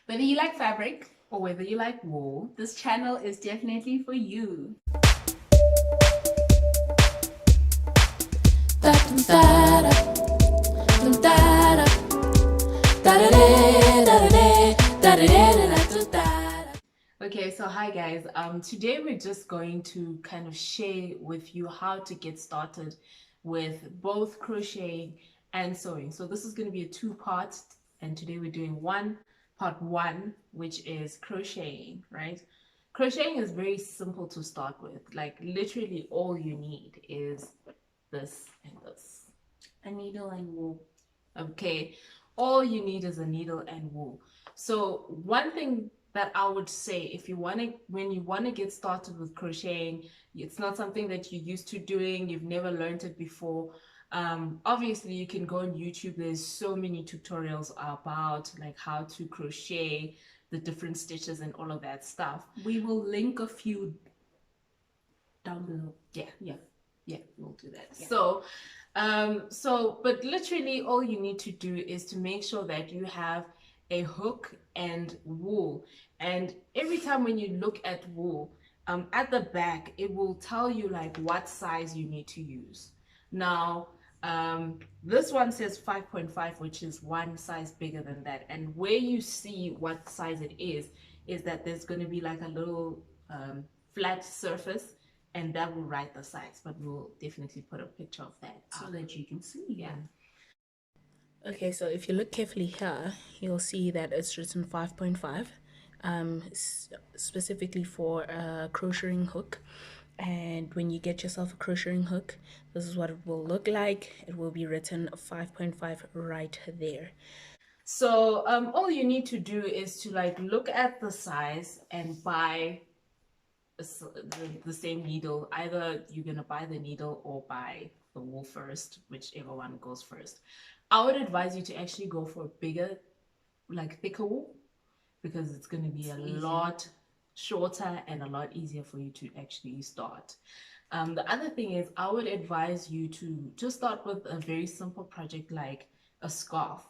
Whether you like fabric or whether you like wool, this channel is definitely for you. Okay, so hi guys. Today we're just going to kind of share with you how to get started with both crocheting and sewing. So this is going to be a two-part, and today we're doing part one, which is crocheting, right? Crocheting is very simple to start with. Like literally all you need is this and this. A needle and wool. Okay, all you need is a needle and wool. So one thing that I would say, if you want to, when you want to get started with crocheting, it's not something that you're used to doing, you've never learned it before. Obviously you can go on YouTube. There's so many tutorials about like how to crochet, the different stitches and all of that stuff. We will link a few down below. Yeah, we'll do that. Yeah. But literally all you need to do is to make sure that you have a hook and wool. And every time when you look at wool, at the back, it will tell you like what size you need to use. Now, this one says 5.5, which is one size bigger than that. And where you see what size it is that there's going to be like a little flat surface, and that will write the size, but we'll definitely put a picture of that so that you can see. Yeah. Okay, so if you look carefully here, you'll see that it's written 5.5, specifically for a crocheting hook. And when you get yourself a crocheting hook, this is what it will look like. It will be written 5.5 right there. So all you need to do is to like look at the size and buy the same needle. Either you're gonna buy the needle or buy the wool first, whichever one goes first. I would advise you to actually go for a bigger, like thicker wool, because it's going to be a lot shorter and a lot easier for you to actually start. The other thing is, I would advise you to just start with a very simple project like a scarf.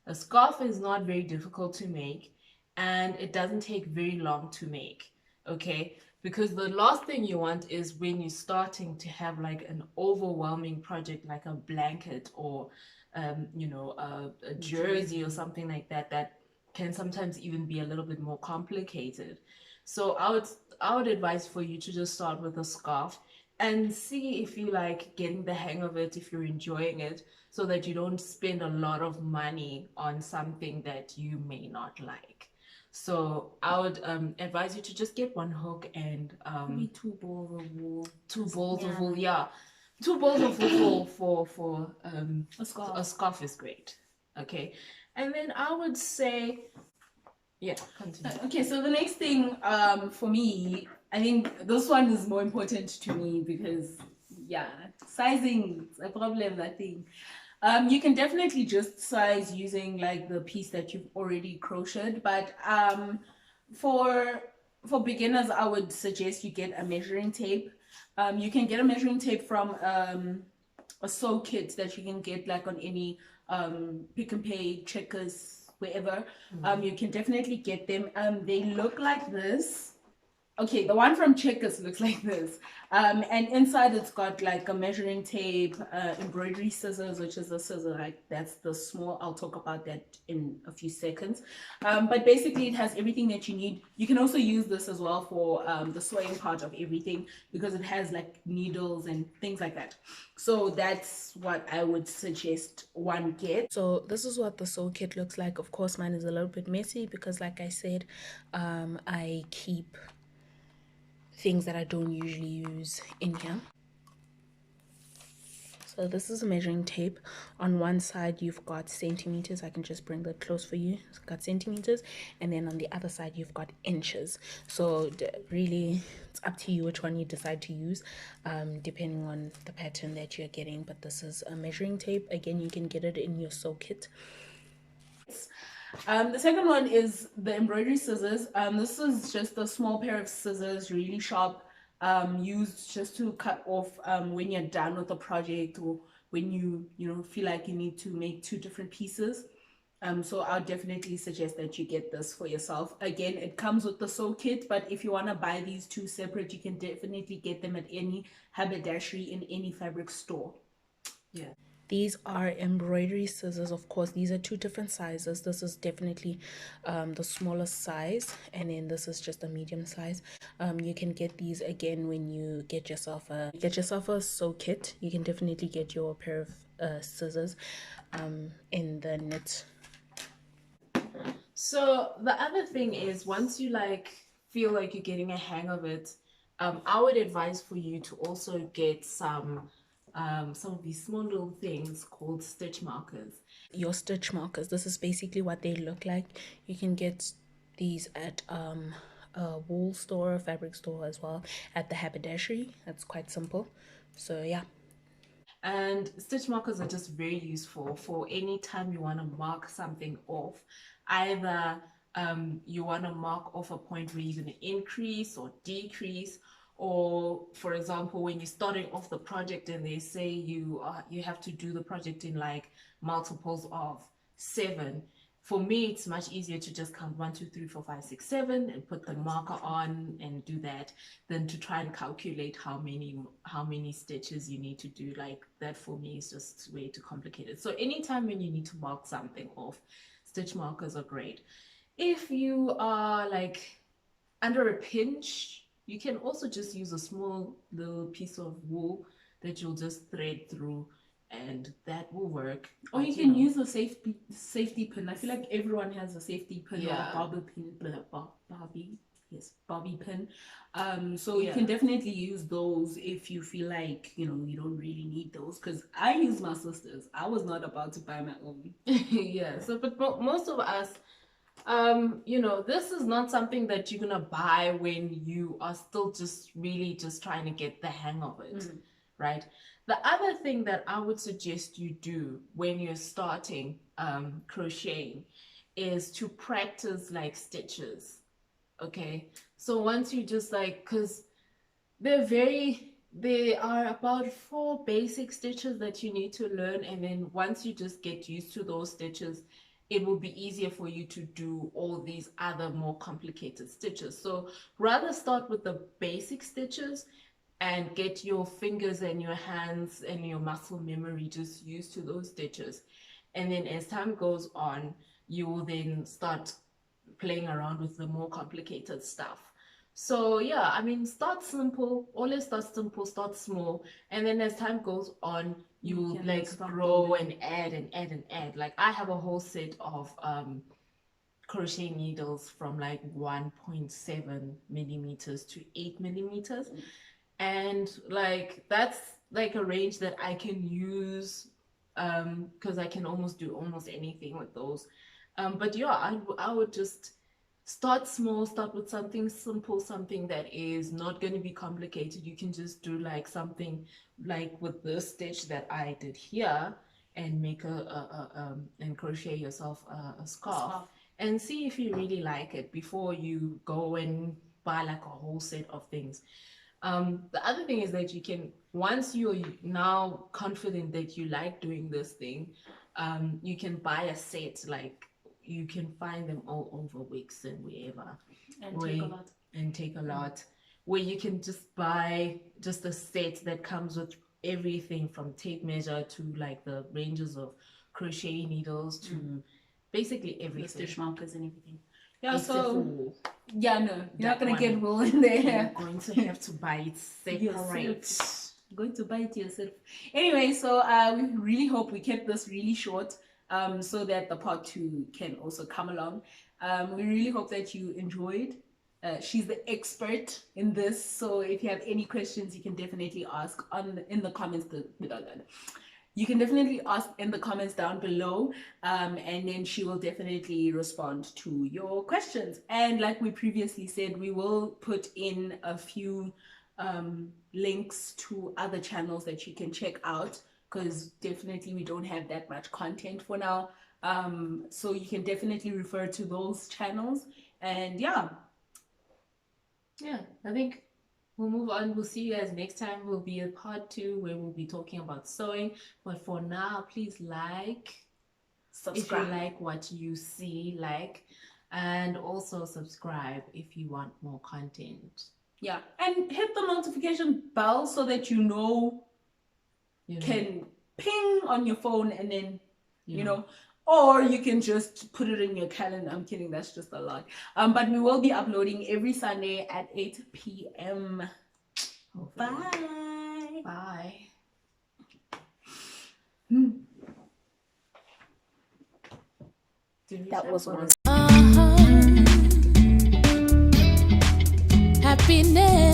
A scarf is not very difficult to make, and it doesn't take very long to make, okay? Because the last thing you want is when you're starting to have like an overwhelming project like a blanket or a jersey or something like that, that can sometimes even be a little bit more complicated. So I would advise for you to just start with a scarf and see if you like getting the hang of it, if you're enjoying it, so that you don't spend a lot of money on something that you may not like. So I would advise you to just get one hook and maybe 2 balls of wool. 2 balls of wool, yeah. 2 balls of wool for a scarf is great. Okay, and then I would say, yeah, continue. Okay, so the next thing for me, I think this one is more important to me because, yeah, sizing is a problem, that thing. You can definitely just size using like the piece that you've already crocheted, but for beginners, I would suggest you get a measuring tape. You can get a measuring tape from a sew kit that you can get like on any Pick and Pay, Checkers, wherever. You can definitely get them. They look like this. Okay, the one from Checkers looks like this. And inside it's got like a measuring tape, embroidery scissors, which is a scissor, like that's the small. I'll talk about that in a few seconds. But basically it has everything that you need. You can also use this as well for the sewing part of everything because it has like needles and things like that. So that's what I would suggest one get. So this is what the sew kit looks like. Of course, mine is a little bit messy because like I said, I keep things that I don't usually use in here. So this is a measuring tape. On one side you've got centimeters. I can just bring that close for you. It's got centimeters, and then on the other side you've got inches. So really it's up to you which one you decide to use, depending on the pattern that you're getting. But this is a measuring tape. Again, you can get it in your sew kit. The second one is the embroidery scissors. This is just a small pair of scissors, really sharp, used just to cut off when you're done with the project, or when you feel like you need to make 2 different pieces. So I'll definitely suggest that you get this for yourself. Again, it comes with the sew kit, but if you want to buy these two separate, you can definitely get them at any haberdashery in any fabric store. Yeah. These are embroidery scissors. Of course, these are two different sizes. This is definitely the smallest size, and then this is just a medium size. You can get these again when you get yourself a sew kit. You can definitely get your pair of scissors in the knit. So the other thing is, once you like feel like you're getting a hang of it, I would advise for you to also get some of these small little things called stitch markers. Your stitch markers, this is basically what they look like. You can get these at a wool store, a fabric store as well, at the haberdashery. That's quite simple. So yeah. And stitch markers are just very useful for any time you want to mark something off. Either you want to mark off a point where you're going to increase or decrease, or for example, when you're starting off the project and they say you have to do the project in like multiples of 7. For me, it's much easier to just count 1, 2, 3, 4, 5, 6, 7 and put the marker on and do that than to try and calculate how many stitches you need to do. Like that for me is just way too complicated. So anytime when you need to mark something off, stitch markers are great. If you are like under a pinch, you can also just use a small little piece of wool that you'll just thread through, and that will work. Or you can use a safety pin. I feel like everyone has a safety pin or a bobby pin, bobby pin. So you can definitely use those if you feel like you don't really need those. Because I use my sister's. I was not about to buy my own. Yeah. So, but most of us, this is not something that you're gonna buy when you are still just really just trying to get the hang of it, right? The other thing that I would suggest you do when you're starting crocheting is to practice like stitches. Okay, so once you just like, because there are about 4 basic stitches that you need to learn, and then once you just get used to those stitches, it will be easier for you to do all these other more complicated stitches. So rather start with the basic stitches and get your fingers and your hands and your muscle memory just used to those stitches. And then as time goes on, you will then start playing around with the more complicated stuff. So yeah, I mean, start simple, always start simple, start small, and then as time goes on, you like grow and add and add and add. Like I have a whole set of crochet needles from like 1.7 millimeters to 8 millimeters, and like that's like a range that I can use because I can almost do almost anything with those. But yeah, I would just start small, start with something simple, something that is not going to be complicated. You can just do like something like with the stitch that I did here, and make and crochet yourself a scarf and see if you really like it before you go and buy like a whole set of things. The other thing is that you can, once you're now confident that you like doing this thing, you can buy a set. Like you can find them all over Wix and wherever, and take a lot, where you can just buy just a set that comes with everything from tape measure to like the ranges of crochet needles to basically everything, the stitch markers and everything. Yeah, except so for wool. Yeah, no, you're not gonna get wool in there. You're going to have to buy it separate. Going to buy it yourself. Anyway, so we really hope we kept this really short, so that the part 2 can also come along. We really hope that you enjoyed. She's the expert in this, so if you have any questions, you can definitely ask in the comments. You can definitely ask in the comments down below, and then she will definitely respond to your questions. And like we previously said, we will put in a few links to other channels that you can check out, because definitely we don't have that much content for now. So you can definitely refer to those channels. And yeah, I think we'll move on. We'll see you guys next time. Will be a part 2 where we'll be talking about sewing. But for now, please like, subscribe. If you like what you see, and also subscribe if you want more content. Yeah, and hit the notification bell so that you know, can ping on your phone, and then you know, or you can just put it in your calendar. I'm kidding, that's just a lot. But we will be uploading every Sunday at 8 p.m. Hopefully. Bye. Bye. That was one. Happiness.